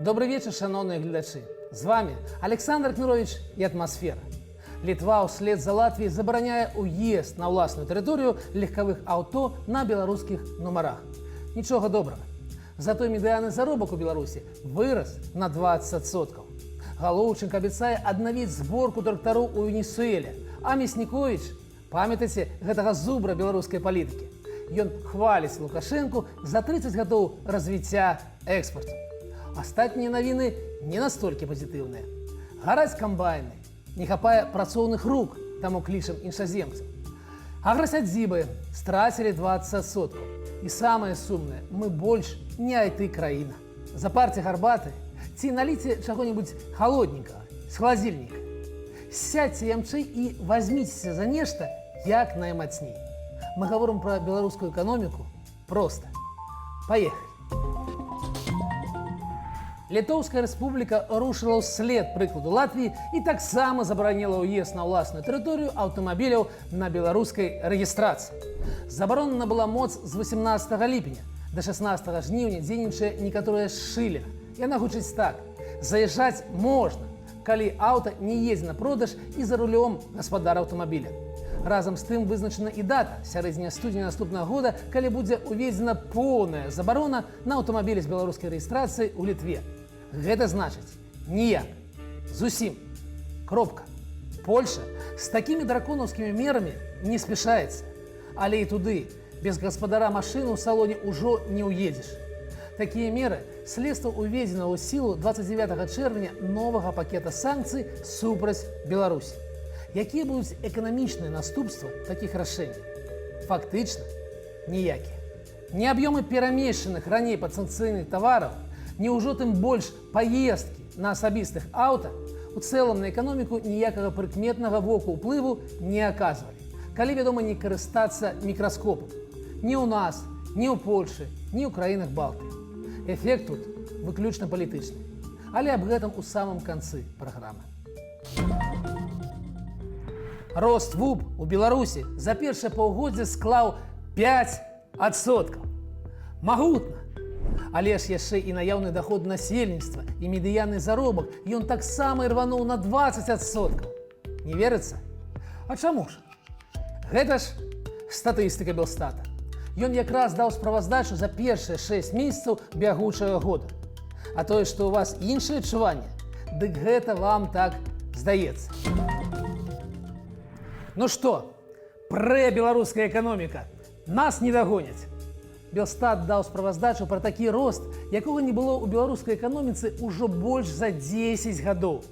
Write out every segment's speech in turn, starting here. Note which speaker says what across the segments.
Speaker 1: Добрый вечер, шановные глядачи. З вами Александр Кмирович и «Атмосфера». Литва услед за Латвией забороняе уезд на власную территорию легковых авто на белорусских номерах. Ничего доброго. Зато медианный заробок у Беларуси вырос на 20%. Галоўчынка обещает обновить сборку тракторов у Венесуэле. А Мясникович, памятаете гэтага зубра белорусской политики? Ён хваліць Лукашенку за 30 годов развития экспорта. Остатние новины не настолько позитивные. Гараць комбайны, не хапае працоўных рук, таму клічам іншаземцам. Агросядзібы страцілі 20%. И самое сумное, мы больше не IT-краіна. Запарьте гарбаты ці налейте чего-нибудь холодненького с холодильника. Сядьте ямчэй и возьмитесь за нечто як наймацней. Мы говорим про белорусскую экономику просто. Поехали. Литовская республика рушила ўслед прыкладу Латвии и таксама забараніла ўезд на ўласную тэрыторыю аўтамабіляў на беларускай рэгістрацыі. Забарона набыла моц з 18 ліпеня до 16 жніўня дзейнічае некаторая шыліна. Яна гучыць так: заязджаць можна, калі аўта не едзе на продаж і за рулём гаспадар аўтамабіля. Разам з тым вызначана і дата сярэдзіня студзеня наступнага года, калі будзе уведзена поўная забарона на аўтамабілі з беларускай рэгістрацыяй у Літве. Гэта значыць ніяк. Зусім. Кропка. Польша з такімі драконаўскімі мерамі не спяшаецца. Але і туды без гаспадара машыну ў салоне ўжо не ўедзеш. Такія меры следства уведзена ў сілу 29 чэрвеня новага пакета санкцый супраць Беларусі. Якія будуць эканамічныя наступствы такіх рашэнняў? Фактычна ніякія. Ні аб'ёмы перамешчаных раней падсанкцыйных тавараў, ні ўжо тым больш паездкі на асабістых аўта у цэлым на эканоміку ніякага прыкметнага воку ўплыву не аказвалі. Калі, вядома, не карыстацца мікраскопам. Ні ў нас, ні ў Польшы, ні ў краінах Балтыі. Эфект тут выключна палітычны. Але аб гэтым у самым канцы праграмы. Рост ВУП у Беларусі за першае паўгоддзе склаў 5%. Магутна. Але ж яшчэ і наяўны доход насельніцтва і медыянны заробак ён таксама ірвануў на 20%. Не верыцца? А чаму ж? Гэта ж статыстыка Белстата. Ён якраз даў справаздачу за першыя 6 месяцаў бягучага года. А тое, што ў вас іншае адчуванне, дык гэта вам так здаецца. Ну што, прэ-беларуская эканоміка, нас не дагоняць. Белстат даў справаздачу пра такі рост, якога не было ў беларускай эканоміцы ўжо больш за 10 гадоў.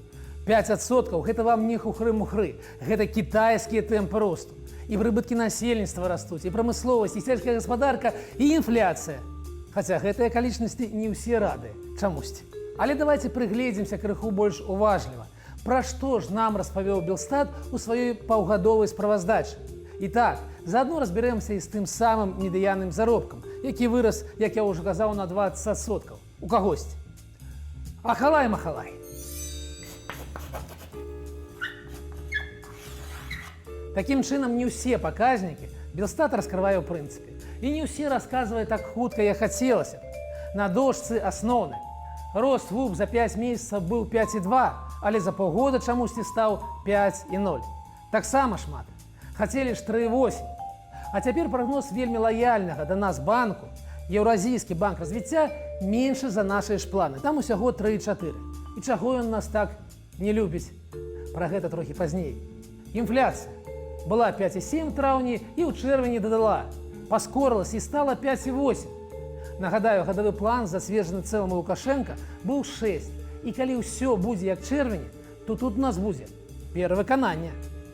Speaker 1: 5% гэта вам не хухры-мухры, гэта кітайскія тэмпы росту. І прыбыткі насельніцтва растуць, і прамысловасць, і сельская гаспадарка, і інфляцыя. Хаця гэтыя акалічнасці не ўсе радыя чамусьці. Але давайте прыгледзімся крыху больш уважліва. Пра што ж нам распавёў Белстат у сваёй паўгадовай справаздачы? І так, заадно разбярэмся і з тым самым медыянным заробкам, які вырас, як я ўжо казаў, на 20% у кагосьці. Ахалай-махалай. Такім чынам, не ўсе паказнікі Белстат раскрывае ў прынцыпе. І не ўсе расказвае так хутка, як хацелася. На дошцы асноўны. Рост ВУП за 5 месяцаў быў 5,2, але за паўгода чамусьці стаў 5,0. Таксама шмат. Хацелі ж 3,8. А цяпер прагноз вельмі лаяльнага да нас банку, Еўразійскі банк развіцця, меншы за нашыя ж планы. Там усяго 3,4. І чаго ён нас так не любіць? Пра гэта трохі пазней. Інфляцыя. Была 5,7 в траўні і ў чэрвені дадала. Паскорылась і стала 5,8. Нагадаю, гадавы план, зацверджаны цэлым Лукашенка, быў 6. І калі ўсё будзе як чэрвені, то тут у нас будзе перавыкананне.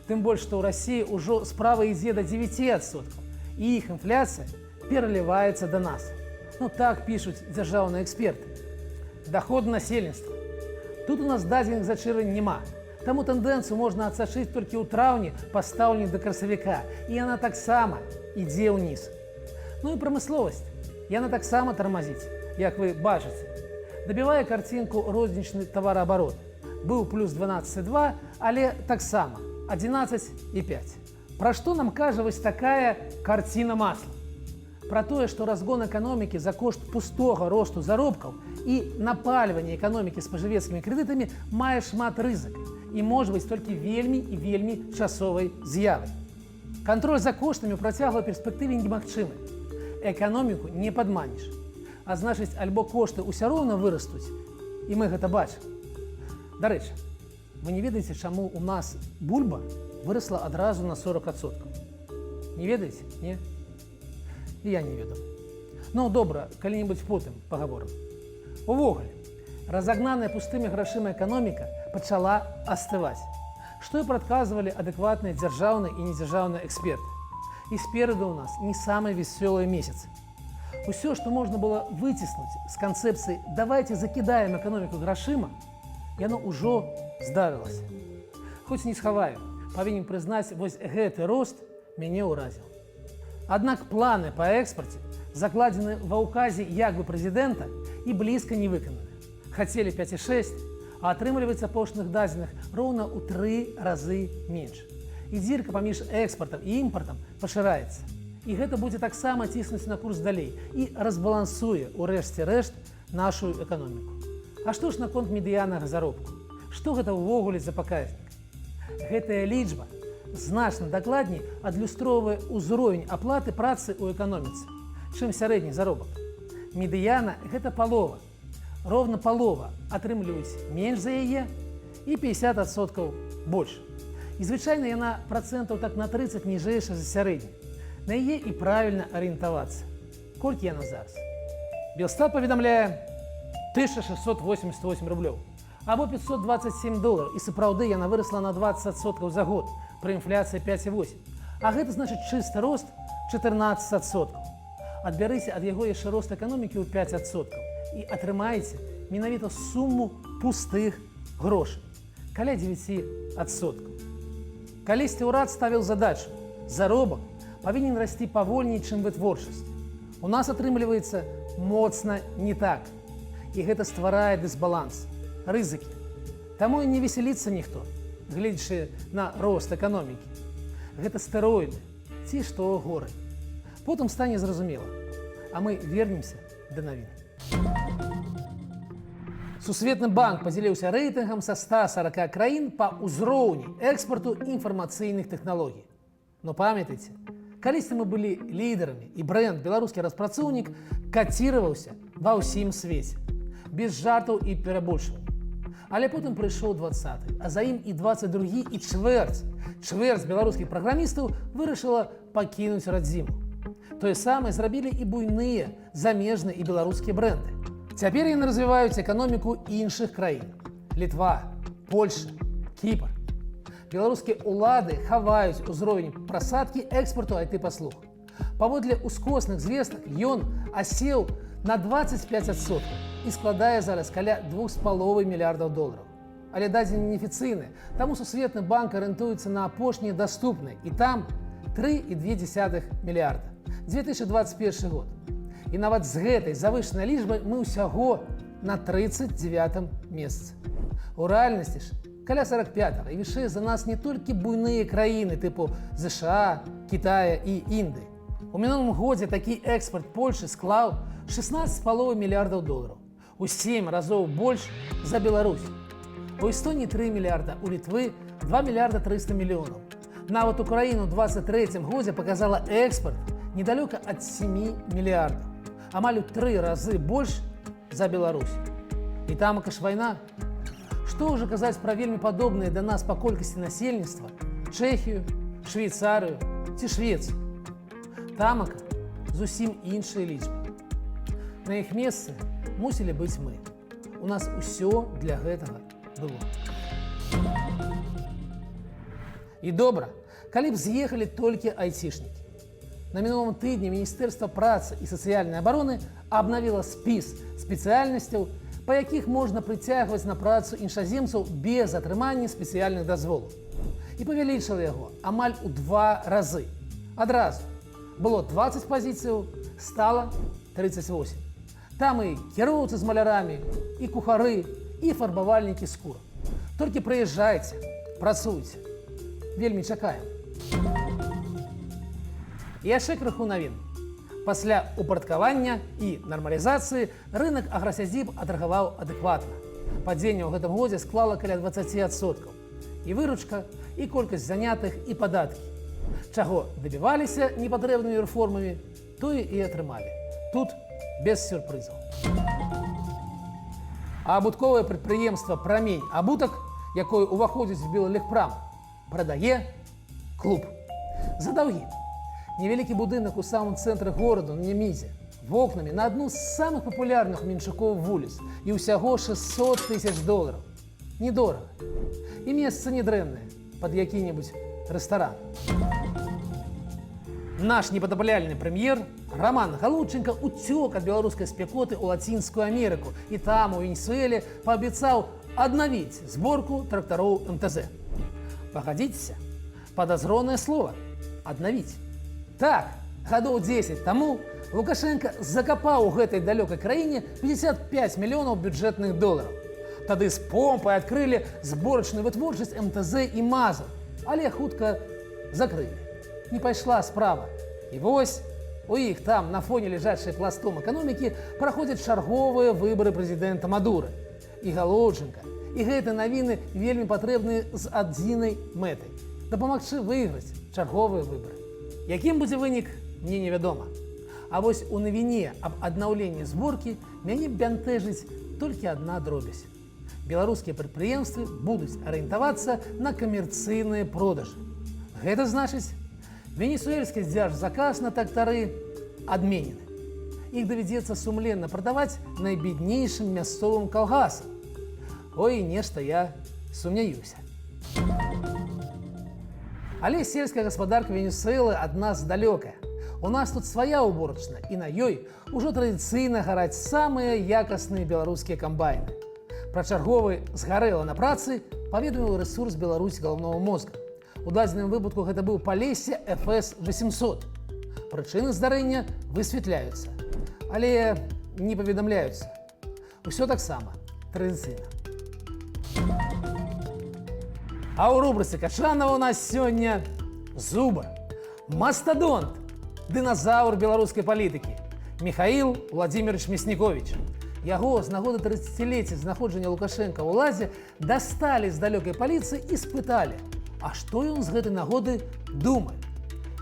Speaker 1: Тым больш, што ў Расіі ўжо справа ідзе да 9%. І іх інфляцыя пераліваецца да нас. Ну так пішуць дзяржаўныя эксперты. Доход насельніцтва. Тут у нас дадзеных за чэрвень няма. Таму тэндэнцыю можна адсачыць толькі ў траўні па стаўленні да красавіка. І яна таксама ідзе ўніз. Ну і прамысловасць. Яна таксама тармазіць, як вы бачыце. Дабівае карцінку рознічны тавараабарот. Быў плюс 12,2, але таксама 11,5. Пра што нам кажа вось такая карціна масла? Пра тое, што разгон эканомікі за кошт пустога росту заробкаў і напальвання эканомікі спажывецкімі крэдытамі мае шмат рызык і можа быць толькі вельмі і вельмі часовай з'явай. Кантроль за коштамі ў працяглай перспектыве немагчымы. Эканоміку не падманеш. А значыць, альбо кошты ўсё роўна вырастуць, і мы гэта бачым. Дарэчы, вы не ведаеце, чаму ў нас бульба вырасла адразу на 40%? Не ведаеце? Не? І я не ведаю. Ну, добра, калі-небудзь потым пагаворым. Увогуле, разагнаная пустымі грашыма эканоміка пачала астываць, што і прадказвалі адэкватныя дзяржаўныя і недзяржаўныя эксперты. І спераду ў нас не самыя весёлыя месяцы. Усё, што можна было выціснуць з канцэпцыі «давайте закідаем эканоміку грашыма», яно ўжо здарылася. Хоць не схаваю, павінен прызнаць, вось гэты рост мяне ўразіў. Аднак планы па экспарце закладзены ва ўказе як бы прэзідэнта і блізка не выкананы. Хацелі 5,6, а атрымліваецца апошніх дадзеных роўна ў 3 разы менш. І дзірка паміж экспартам і імпартам пашыраецца. І гэта будзе таксама ціснуць на курс далей і разбалансуе ў рэшце рэшт нашу эканоміку. А што ж наконт медыяннага заробку? Што гэта ўвогуле за паказнік? Гэтая лічба значна дакладней адлюстроўвае ўзровень аплаты працы ў эканоміцы, чым сярэдні заробак. Медыяна – гэта палова. Роўна палова атрымліваюць менш за яе і 50% больш. І звычайна яна працэнтаў так на 30 ніжэйша за сярэдні. На яе і правільна арыентавацца. Колькі яна зараз? Белстат паведамляе 1688 рублёў, або $527, і сапраўды яна вырасла на 20% за год, пры інфляцыі 5,8. А гэта значыць чысты рост 14%. Адбярыся ад яго яшчэ рост эканомікі ў 5% і атрымаеце менавіта суму пустых грошай, каля 9%. Калісьці ўрад ставіў задачу: заробак павінен расці павольней, чым вытворчасць. У нас атрымліваецца моцна не так. І гэта стварае дысбаланс, рызыкі. Таму і не весяліцца ніхто, гледзячы на рост эканомікі. Гэта стэроіды, ці што горай. Потым стане зразумела, а мы вернемся да навін. Сусветны банк падзяліўся рэйтынгам са 140 краін па ўзроўні экспарту інфармацыйных тэхналогій. Но памятайце, калісьці мы былі лідарамі, і брэнд «Беларускі распрацоўнік» каціраваўся ва ўсім свеце, без жартаў і перабольшвання. Але потым прыйшоў 20-й, а за ім і 22-й, і чвэрць. Чвэрць беларускіх праграмістаў вырашыла пакінуць радзіму. Тое самае зрабілі і буйныя замежныя і беларускія брэнды. Цяпер яны развіваюць эканоміку іншых краін: Літва, Польша, Кіпр. Беларускія ўлады хаваюць узровень прасадкі экспарту IT-паслуг. Паводле ускосных звестак ён асеў на 25% і складае зараз каля $2,5 мільярдаў. Але дадзены неафіцыйны, таму Сусветны банк арыентуецца на апошнія даступныя, і там 3,2 мільярда. 2021 год. І нават з гэтай завышанай лічбай мы ўсяго на 39-м месцы. У рэальнасці ж каля 45-го, і вышэй за нас не толькі буйныя краіны тыпу ЗША, Кітая і Індыі. У мінулым годзе такі экспарт Польшы склаў $16,5 мільярдаў. У 7 разоў больш за Беларусь. У Эстоніі 3 мільярда, у Літвы 2 мільярда 300 мільёнаў. Нават Украіна ў 23-м годзе паказала экспарт недалёка ад 7 мільярдаў. Амаль у 3 разы больш за Беларусь. І тамака ж вайна. Што ўжо казаць пра вельмі падобныя да нас па колькасці насельніцтва Чэхію, Швейцарыю ці Швецыю. Тамака зусім іншыя лічбы. На іх месцы мусілі быць мы. У нас усё для гэтага было. І добра, калі б з'ехалі толькі айцішнікі. На мінулым тыдні Міністэрства працы і сацыяльнай абароны абнавіла спіс спецыяльнасцяў, па якіх можна прыцягваць на працу іншаземцаў без атрымання спецыяльных дазволаў. І павялічыла яго амаль у 2 разы. Адразу. Было 20 пазіцыяў, стала 38. Там і кіроўцы з малярамі, і кухары, і фарбавальнікі скур. Толькі прыязджайце, працуйце. Вельмі чакаем. І яшчэ крыху навін. Пасля упарадкавання і нармалізацыі рынок аграсядзіб атрагаваў адэкватна. Падзенне ў гэтым годзе склала каля 20%. І выручка, і колькасць занятых, і падаткі. Чаго дабіваліся непатрэбнымі рэформамі, тое і атрымалі. Тут без сюрпрызаў. А абутковае прадпрыемства «Прамень Абутак», якое ўваходзіць в Белэлегпрам, прадае клуб. За даўгі. Невялікі будынак у самым цэнтры гораду на Немізе, вокнамі на адну з самых папулярных меншукоў вуліц і ўсяго $600 000. Недорага. І месца недрэннае, пад які-небудзь рэстаран. Наш непатапляльны прэм'ер Роман Галученко уцёк ад беларускай спякоты ў Лацінскую Амерыку і там, у Венесуэле, паабяцаў аднавіць зборку трактароў МТЗ. Пагадзіцеся, падазронае слова «аднавіць». Так, гадоў 10 таму Лукашенко закапаў у гэтай далёкай краіне 55 мільёнаў бюджэтных долараў. Тады з помпай адкрылі зборачную вытворчасць МТЗ і МАЗаў, але хутка закрылі. Не пайшла справа. І вось у іх там, на фоне лежачай пластом эканомікі, праходзяць чарговыя выбары прэзідэнта Мадуры. І Галученка, і гэтыя навіны вельмі патрэбныя з адзінай мэтай – дапамагчы выйграць чарговыя выбары. Якім будзе вынік, мне невядома. А вось у навіне аб аднаўленні зборкі мяне бянтэжыць толькі адна дробязь. Беларускія прадпрыемствы будуць арыентавацца на камерцыйныя продажы. Гэта значыць, венесуэльскі дзяржзаказ на трактары адменены. Іх давядзецца сумленна прадаваць найбеднейшым мясцовым калгасам. Ой, нешта я сумняюся. Але сельская гаспадарка Венесуэлы ад нас далёкая. У нас тут свая уборачная, і на ёй ужо традыцыйна гараць самыя якасныя беларускія камбайны. Пра чарговы згарэла на працы паведаміў рэсурс Беларусь галаўнога мозга. У дадзеным выпадку гэта быў Палессе ФС-800. Прычыны здарэння высвятляюцца, але не паведамляюцца. Усё таксама традыцыйна. А ў рубрыцы Качанова у нас сёння зуба, мастадонт, дыназаўр беларускай палітыкі Михаил Владимирович Мяснікович. Яго з нагоды 30-лецця знаходжання Лукашенка ў уладзе дасталі з далёкай паліцыі і спыталі, а што ён з гэтай нагоды думае.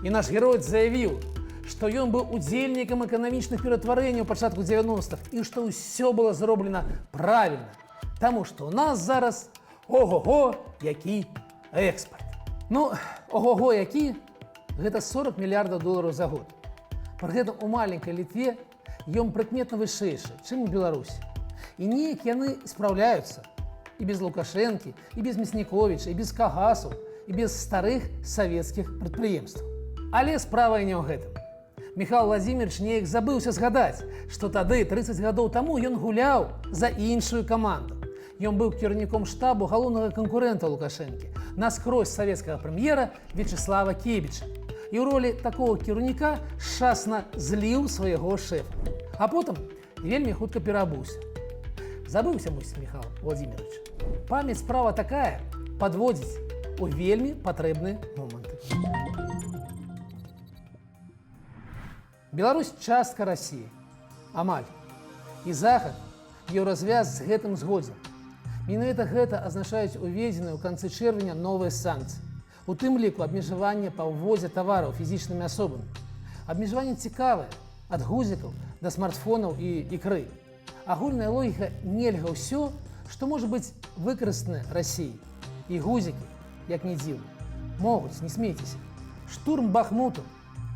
Speaker 1: І наш герой заявіў, што ён быў удзельнікам эканамічных ператварэнняў пачатку 90-х і што ўсё было зроблена правільна, таму што ў нас зараз ого-го, які экспорт. Ну, ого-го, які – гэта 40 мільярдаў долараў за год. Пры гэтым у маленькай Літве ён прыкметна вышэйшы, чым у Беларусі. І неяк яны спраўляюцца і без Лукашэнкі, і без Мясніковіча, і без кагасаў, і без старых савецкіх прадпрыемстваў. Але справа і не ў гэтым. Михаил Владимирович неяк забыўся згадаць, што тады, 30 гадоў таму, ён гуляў за іншую каманду. Ён быў кіраўніком штабу галоўнага канкурэнта Лукашэнкі, наскрозь савецкага прэм'ера Вячеслава Кебіча. І ў ролі такого кіраўніка шчасна зліў свайго шэфа. А потым вельмі хутка пераабуўся. Забыўся мой Михаил Владимирович. Памяць справа такая, падводзіць у вельмі патрэбныя моманты. Беларусь частка Расіі. Амаль. І Захад, еўразвяз з гэтым згодзін. Менавіта гэта азначаюць уведзеныя ў канцы чэрвеня новыя санкцыі. У тым ліку абмежаванне па ўвозе тавараў фізічнымі асобамі. Абмежаванне цікавае, ад гузікаў да смартфонаў і ікры. Агульная логіка – нельга ўсё, што можа быць выкарыстана Расіяй. І гузікі, як не дзіўна, могуць, не смейцеся. Штурм Бахмуту,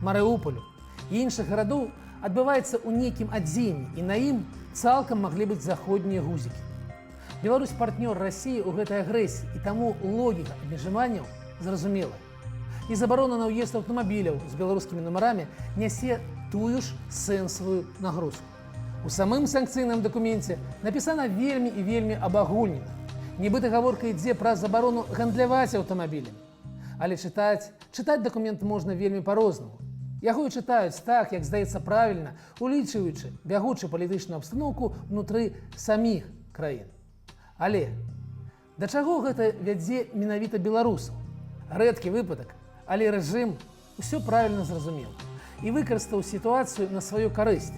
Speaker 1: Марыуполю і іншых гарадоў адбываецца ў нейкім адзенні, і на ім цалкам маглі быць заходнія гузікі. Беларусь партнёр Расіі ў гэтай агрэсіі, і таму логіка абмежаванняў зразумела. І забарона на ўезд аўтамабіляў з беларускімі нумарамі нясе тую ж сэнсавую нагрузку. У самым санкцыйным дакуменце напісана вельмі і вельмі абагульнена. Нібыта гаворка ідзе пра забарону гандляваць аўтамабілямі. Але чытаць дакумент можна вельмі па-рознаму. Яго і чытаюць так, як здаецца правільна, улічваючы бягучую палітычную абстаноўку ўнутры саміх краін. Але да чаго гэта вядзе менавіта беларусаў? Рэдкі выпадак, але рэжым усё правільна зразумеў. і выкарыстаў сітуацыю на сваю карысць.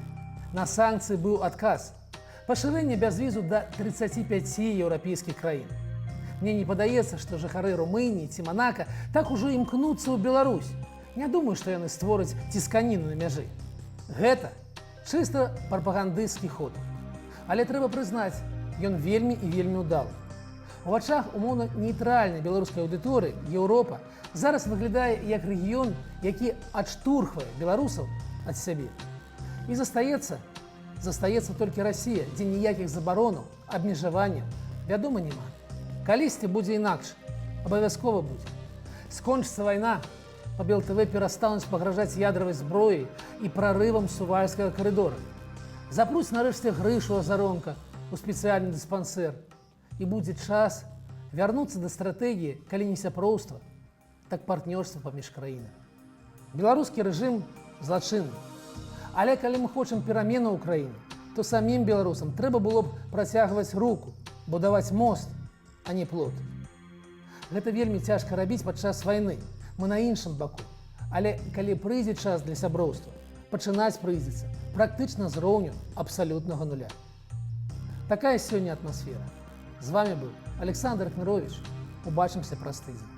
Speaker 1: На санкцыі быў адказ. Пашырэнне бязвізу да 35 еўрапейскіх краін. Мне не падаецца, што жыхары Румыніі ці Манака так ужо імкнуцца ў Беларусь. Не думаю, што яны створаць цісканіну на мяжы. Гэта чыста прапагандысцкі ход. Але трэба прызнаць, ён вельмі і вельмі ўдалы. У вачах умоўна нейтральнай беларускай аўдыторыі Еўропа зараз выглядае як рэгіён, які адштурхвае беларусаў ад сябе. І застаецца толькі Расія, дзе ніякіх забаронаў, абмежаванняў, вядома, няма. Калісьці будзе інакш, абавязкова будзе. Скончыцца вайна, па БелТВ перастануць пагражаць ядравай зброяй і прарывам сувальскага карыдора. Запруць нарэшце Грышу Азаронка у спецыяльны дыспансер. І будзе час вярнуцца да стратэгіі, калі не сяброўства, так партнёрства паміж краінамі. Беларускі рэжым злачынны. Але калі мы хочам перамену ў краіне, то самім беларусам трэба было б працягваць руку, будаваць мост, а не плот. Гэта вельмі цяжка рабіць падчас вайны. Мы на іншым баку. Але калі прыйдзе час для сяброўства, пачынаць прыйдзецца практычна з роўню абсалютнага нуля. Такая сёння атмасфера. З вами быў Александр Кмірович. Убачымся праз тыдзень.